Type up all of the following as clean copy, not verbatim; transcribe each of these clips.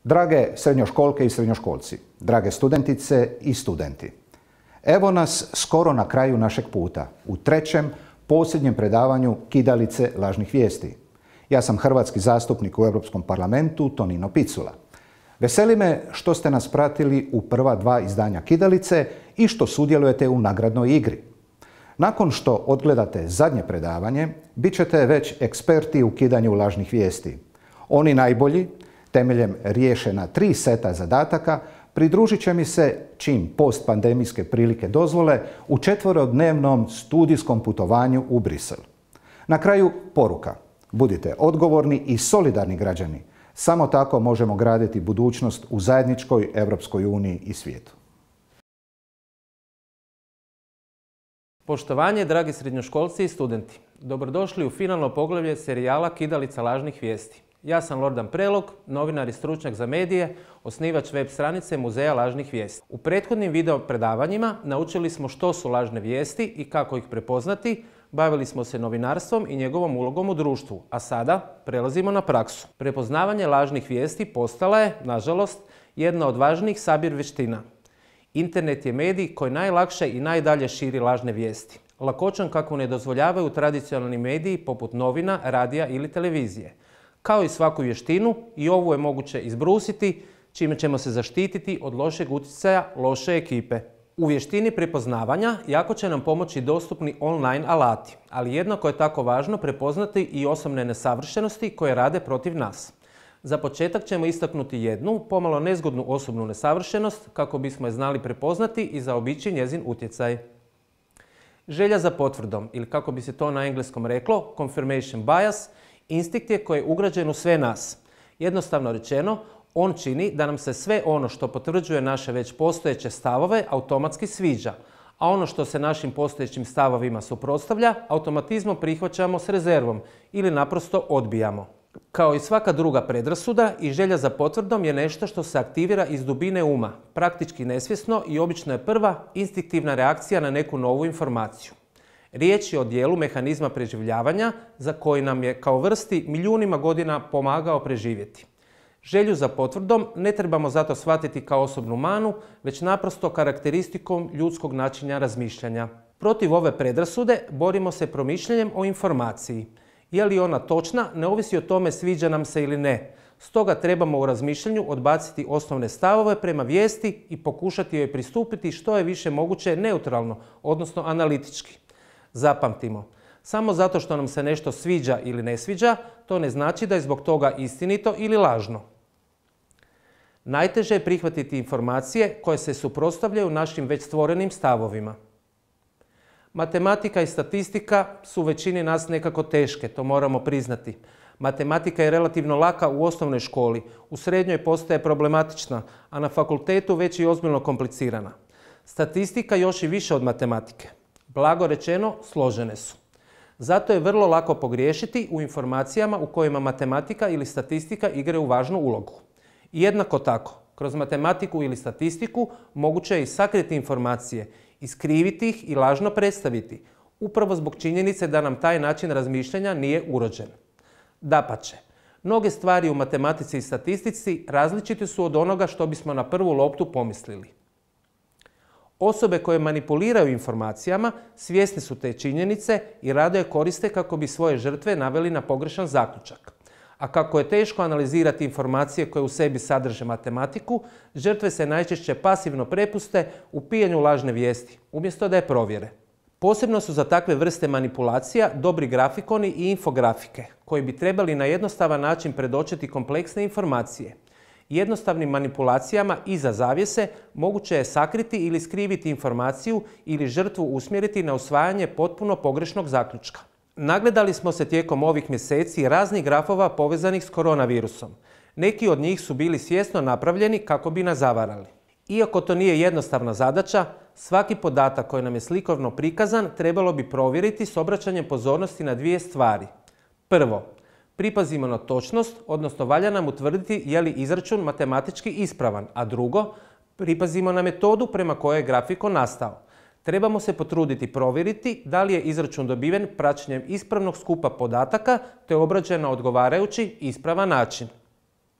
Drage srednjoškolke i srednjoškolci, drage studentice i studenti. Evo nas skoro na kraju našeg puta, u trećem, posljednjem predavanju Kidalice lažnih vijesti. Ja sam hrvatski zastupnik u Europskom parlamentu, Tonino Picula. Veseli me što ste nas pratili u prva dva izdanja Kidalice i što sudjelujete u nagradnoj igri. Nakon što odgledate zadnje predavanje, bit ćete već eksperti u kidanju lažnih vijesti. Oni najbolji, temeljem riješena 3 seta zadataka, pridružit će mi se, čim postpandemijske prilike dozvole, u 4-dnevnom studijskom putovanju u Brisel. Na kraju poruka. Budite odgovorni i solidarni građani. Samo tako možemo graditi budućnost u zajedničkoj Europskoj uniji i svijetu. Poštovanje, dragi srednjoškolci i studenti. Dobrodošli u finalno poglavlje serijala Kidalica lažnih vijesti. Ja sam Lordan Prelog, novinar i stručnjak za medije, osnivač web stranice Muzeja lažnih vijesti. U prethodnim video predavanjima naučili smo što su lažne vijesti i kako ih prepoznati, bavili smo se novinarstvom i njegovom ulogom u društvu, a sada prelazimo na praksu. Prepoznavanje lažnih vijesti postala je, nažalost, jedna od važnijih sabir vještina. Internet je medij koji najlakše i najdalje širi lažne vijesti. Lakoćom kakvu ne dozvoljavaju tradicionalni mediji poput novina, radija ili televizije. Kao i svaku vještinu, i ovu je moguće izbrusiti, čime ćemo se zaštititi od lošeg utjecaja loše ekipe. U vještini prepoznavanja jako će nam pomoći dostupni online alati, ali jednako je tako važno prepoznati i osobne nesavršenosti koje rade protiv nas. Za početak ćemo istaknuti jednu, pomalo nezgodnu osobnu nesavršenost, kako bismo je znali prepoznati i zaobići njezin utjecaj. Želja za potvrdom, ili kako bi se to na engleskom reklo, confirmation bias, instinkt je koji je ugrađen u sve nas. Jednostavno rečeno, on čini da nam se sve ono što potvrđuje naše već postojeće stavove automatski sviđa, a ono što se našim postojećim stavovima suprotstavlja, automatizmom prihvaćamo s rezervom ili naprosto odbijamo. Kao i svaka druga predrasuda, i želja za potvrdom je nešto što se aktivira iz dubine uma, praktički nesvjesno i obično je prva instinktivna reakcija na neku novu informaciju. Riječ je o dijelu mehanizma preživljavanja za koji nam je kao vrsti milijunima godina pomagao preživjeti. Želju za potvrdom ne trebamo zato shvatiti kao osobnu manu, već naprosto karakteristikom ljudskog načina razmišljanja. Protiv ove predrasude borimo se promišljanjem o informaciji. Je li ona točna, ne ovisi o tome sviđa nam se ili ne. Stoga trebamo u razmišljanju odbaciti osnovne stavove prema vijesti i pokušati joj pristupiti što je više moguće neutralno, odnosno analitički. Zapamtimo, samo zato što nam se nešto sviđa ili ne sviđa, to ne znači da je zbog toga istinito ili lažno. Najteže je prihvatiti informacije koje se suprotstavljaju našim već stvorenim stavovima. Matematika i statistika su većini nas nekako teške, to moramo priznati. Matematika je relativno laka u osnovnoj školi, u srednjoj postaje problematična, a na fakultetu već i ozbiljno komplicirana. Statistika još i više od matematike. Blago rečeno, složene su. Zato je vrlo lako pogriješiti u informacijama u kojima matematika ili statistika igraju važnu ulogu. I jednako tako, kroz matematiku ili statistiku moguće je i sakriti informacije, iskriviti ih i lažno predstaviti, upravo zbog činjenice da nam taj način razmišljanja nije urođen. Dapače, mnoge stvari u matematici i statistici različite su od onoga što bismo na prvu loptu pomislili. Osobe koje manipuliraju informacijama svjesni su te činjenice i rado je koriste kako bi svoje žrtve naveli na pogrešan zaključak. A kako je teško analizirati informacije koje u sebi sadrže matematiku, žrtve se najčešće pasivno prepuste u pijanju lažne vijesti, umjesto da je provjere. Posebno su za takve vrste manipulacija dobri grafikoni i infografike, koji bi trebali na jednostavan način predočiti kompleksne informacije. Jednostavnim manipulacijama iza zavjese moguće je sakriti ili skriviti informaciju ili žrtvu usmjeriti na usvajanje potpuno pogrešnog zaključka. Nagledali smo se tijekom ovih mjeseci raznih grafova povezanih s koronavirusom. Neki od njih su bili svjesno napravljeni kako bi nas zavarali. Iako to nije jednostavna zadaća, svaki podatak koji nam je slikovno prikazan trebalo bi provjeriti s obraćanjem pozornosti na 2 stvari. Prvo, pripazimo na točnost, odnosno valja nam utvrditi je li izračun matematički ispravan, a drugo, pripazimo na metodu prema kojoj je grafikon nastao. Trebamo se potruditi provjeriti da li je izračun dobiven praćenjem ispravnog skupa podataka te obrađen na odgovarajući ispravan način.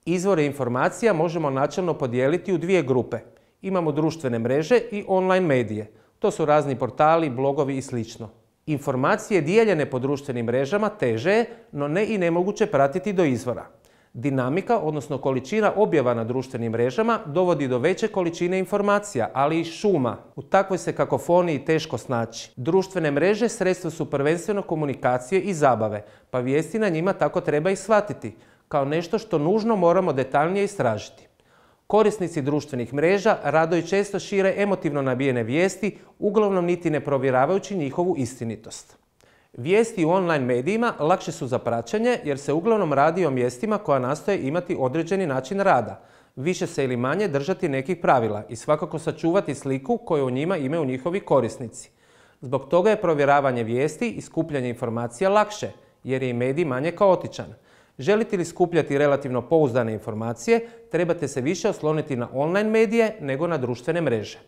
Izvore informacija možemo načelno podijeliti u dvije grupe. Imamo društvene mreže i online medije. To su razni portali, blogovi i sl. Informacije dijeljene po društvenim mrežama teže je, no ne i nemoguće pratiti do izvora. Dinamika, odnosno količina objava na društvenim mrežama, dovodi do veće količine informacija, ali i šuma. U takvoj se kakofoniji teško snaći. Društvene mreže sredstva su prvenstveno komunikacije i zabave, pa vijesti na njima tako treba i shvatiti, kao nešto što nužno moramo detaljnije istražiti. Korisnici društvenih mreža rado i često šire emotivno nabijene vijesti, uglavnom niti ne provjeravajući njihovu istinitost. Vijesti u online medijima lakše su za praćenje jer se uglavnom radi o mjestima koja nastoje imati određeni način rada, više se ili manje držati nekih pravila i svakako sačuvati sliku koju u njima imaju njihovi korisnici. Zbog toga je provjeravanje vijesti i skupljanje informacija lakše, jer je i medij manje kaotičan. Želite li skupljati relativno pouzdane informacije, trebate se više osloniti na online medije nego na društvene mreže.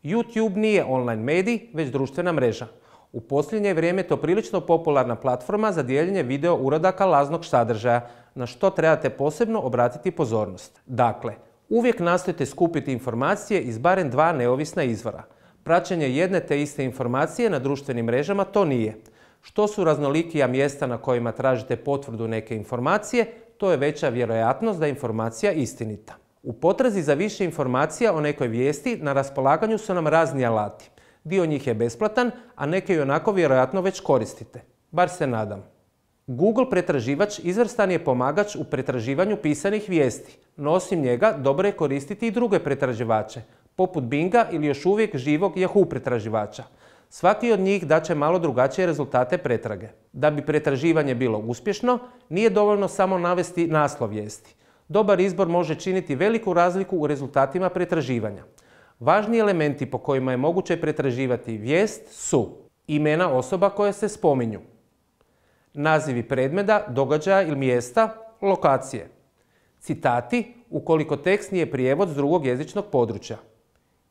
YouTube nije online medij, već društvena mreža. U posljednje vrijeme je to prilično popularna platforma za dijeljenje video uradaka lažnog sadržaja, na što trebate posebno obratiti pozornost. Dakle, uvijek nastojte skupiti informacije iz barem dva neovisna izvora. Praćenje jedne te iste informacije na društvenim mrežama to nije. Što su raznolikija mjesta na kojima tražite potvrdu neke informacije, to je veća vjerojatnost da je informacija istinita. U potrazi za više informacija o nekoj vijesti na raspolaganju su nam razni alati. Dio njih je besplatan, a neke i onako vjerojatno već koristite. Bar se nadam. Google pretraživač izvrstan je pomagač u pretraživanju pisanih vijesti, no osim njega dobro je koristiti i druge pretraživače, poput Binga ili još uvijek živog Yahoo pretraživača. Svaki od njih daće malo drugačije rezultate pretrage. Da bi pretraživanje bilo uspješno, nije dovoljno samo navesti naslov vijesti. Dobar izbor može činiti veliku razliku u rezultatima pretraživanja. Važni elementi po kojima je moguće pretraživati vijest su imena osoba koje se spominju, nazivi predmeta, događaja ili mjesta, lokacije, citati ukoliko tekst nije prijevod s drugog jezičnog područja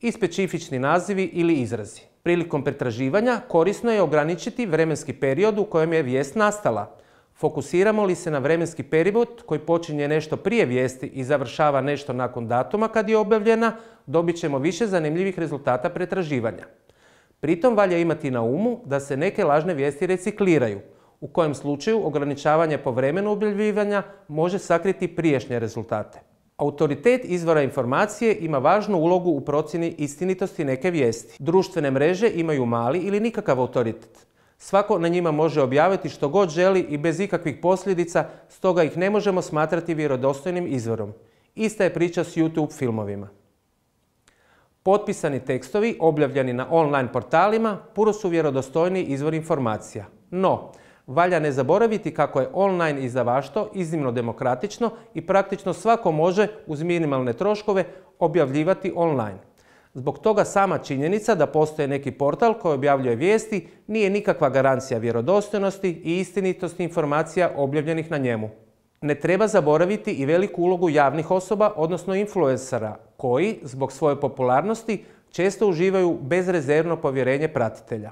i specifični nazivi ili izrazi. Prilikom pretraživanja korisno je ograničiti vremenski period u kojem je vijest nastala. Fokusiramo li se na vremenski period koji počinje nešto prije vijesti i završava nešto nakon datuma kad je objavljena, dobit ćemo više zanimljivih rezultata pretraživanja. Pritom valja imati na umu da se neke lažne vijesti recikliraju, u kojem slučaju ograničavanje po vremenu objavljivanja može sakriti prijašnje rezultate. Autoritet izvora informacije ima važnu ulogu u procjeni istinitosti neke vijesti. Društvene mreže imaju mali ili nikakav autoritet. Svako na njima može objaviti što god želi i bez ikakvih posljedica, stoga ih ne možemo smatrati vjerodostojnim izvorom. Ista je priča s YouTube filmovima. Potpisani tekstovi objavljeni na online portalima puno su vjerodostojniji izvor informacija. No, valja ne zaboraviti kako je online izdavaštvo iznimno demokratično i praktično svako može uz minimalne troškove objavljivati online. Zbog toga sama činjenica da postoji neki portal koji objavljuje vijesti nije nikakva garancija vjerodostojnosti i istinitosti informacija objavljenih na njemu. Ne treba zaboraviti i veliku ulogu javnih osoba, odnosno influencera, koji, zbog svoje popularnosti, često uživaju bezrezervno povjerenje pratitelja.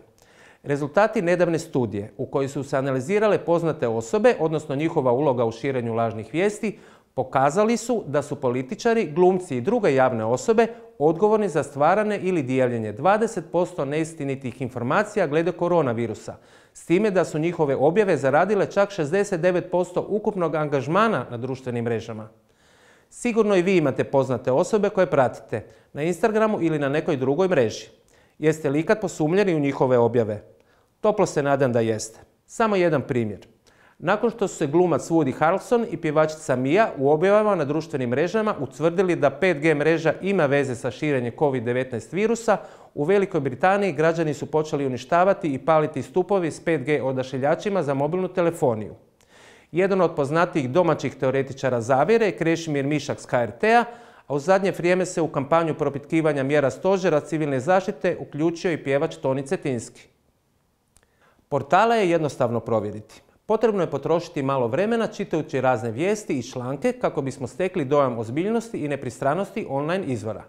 Rezultati nedavne studije u kojoj su se analizirale poznate osobe, odnosno njihova uloga u širenju lažnih vijesti, pokazali su da su političari, glumci i druge javne osobe odgovorni za stvaranje ili dijeljenje 20% neistinitih informacija glede koronavirusa, s time da su njihove objave zaradile čak 69% ukupnog angažmana na društvenim mrežama. Sigurno i vi imate poznate osobe koje pratite na Instagramu ili na nekoj drugoj mreži. Jeste li ikad posumnjeni u njihove objave? Toplo se nadam da jeste. Samo jedan primjer. Nakon što su se glumac Woody Harrelson i pjevačica Mia u objavama na društvenim mrežama utvrdili da 5G mreža ima veze sa širenjem COVID-19 virusa, u Velikoj Britaniji građani su počeli uništavati i paliti stupovi s 5G odašiljačima za mobilnu telefoniju. Jedan od poznatijih domaćih teoretičara zavjere je Krešimir Mišak s HRT-a, a u zadnje vrijeme se u kampanju propitkivanja mjera stožera civilne zaštite uključio i pjevač Toni Cetinski. Portale je jednostavno provjeriti. Potrebno je potrošiti malo vremena čitajući razne vijesti i članke kako bismo stekli dojam ozbiljnosti i nepristranosti online izvora.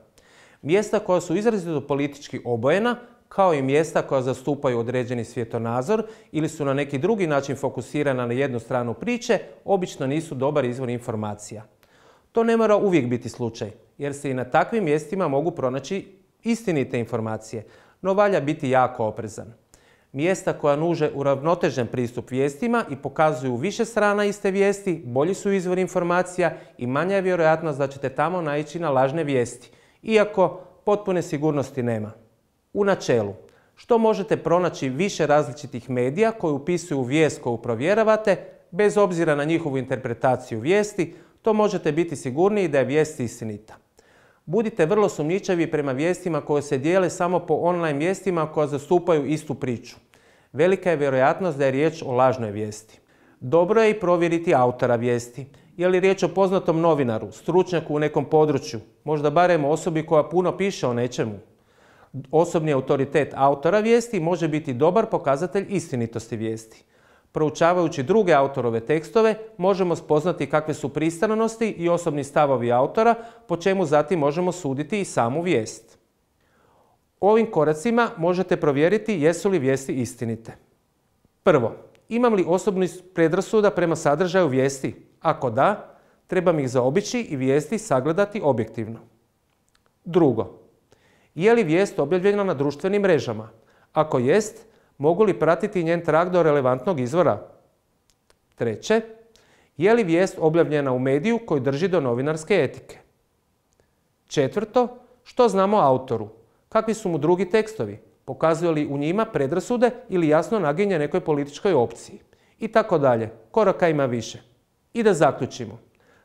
Mjesta koja su izrazito politički obojena, kao i mjesta koja zastupaju određeni svjetonazor ili su na neki drugi način fokusirana na jednu stranu priče, obično nisu dobar izvor informacija. To ne mora uvijek biti slučaj, jer se i na takvim mjestima mogu pronaći istinite informacije, no valja biti jako oprezan. Mjesta koja nuže uravnotežen pristup vijestima i pokazuju više strana iste vijesti, bolji su izvor informacija i manja je vjerojatnost da ćete tamo naići na lažne vijesti, iako potpune sigurnosti nema. U načelu, što možete pronaći više različitih medija koji upisuju vijest koju provjeravate, bez obzira na njihovu interpretaciju vijesti, to možete biti sigurniji da je vijest istinita. Budite vrlo sumnjičavi prema vijestima koje se dijele samo po online vijestima koja zastupaju istu priču. Velika je vjerojatnost da je riječ o lažnoj vijesti. Dobro je i provjeriti autora vijesti. Je li riječ o poznatom novinaru, stručnjaku u nekom području, možda barem osobi koja puno piše o nečemu. Osobni autoritet autora vijesti može biti dobar pokazatelj istinitosti vijesti. Proučavajući druge autorove tekstove, možemo spoznati kakve su pristranosti i osobni stavovi autora, po čemu zatim možemo suditi i samu vijest. Ovim koracima možete provjeriti jesu li vijesti istinite. Prvo, imam li osobnih predrasuda prema sadržaju vijesti? Ako da, trebam ih zaobići i vijesti sagledati objektivno. Drugo, je li vijest objavljena na društvenim mrežama? Ako jest, mogu li pratiti njen trag do relevantnog izvora? Treće, je li vijest objavljena u mediju koji drži do novinarske etike? Četvrto, što znamo o autoru? Kakvi su mu drugi tekstovi? Pokazuju li u njima predrasude ili jasno naginje nekoj političkoj opciji? I tako dalje. Koraka ima više. I da zaključimo.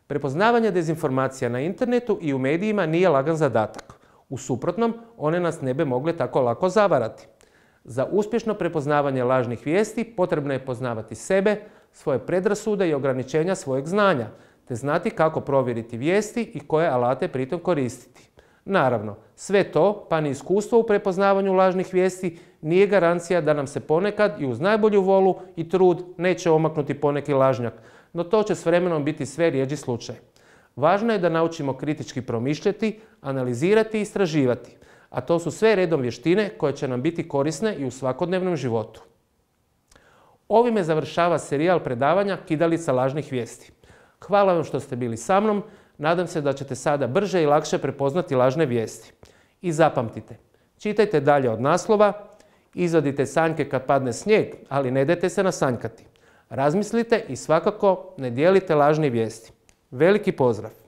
Prepoznavanje dezinformacija na internetu i u medijima nije lagan zadatak. U suprotnom, one nas ne bi mogle tako lako zavarati. Za uspješno prepoznavanje lažnih vijesti potrebno je poznavati sebe, svoje predrasude i ograničenja svojeg znanja, te znati kako provjeriti vijesti i koje alate pritom koristiti. Naravno, sve to, pa ni iskustvo u prepoznavanju lažnih vijesti, nije garancija da nam se ponekad i uz najbolju volu i trud neće omaknuti poneki lažnjak, no to će s vremenom biti sve rjeđi slučaj. Važno je da naučimo kritički promišljati, analizirati i istraživati, a to su sve redom vještine koje će nam biti korisne i u svakodnevnom životu. Ovime završava serijal predavanja Kidalica lažnih vijesti. Hvala vam što ste bili sa mnom, nadam se da ćete sada brže i lakše prepoznati lažne vijesti. I zapamtite, čitajte dalje od naslova, izvadite sanjke kad padne snijeg, ali ne dajte se nasanjkati. Razmislite i svakako ne dijelite lažne vijesti. Veliki pozdrav!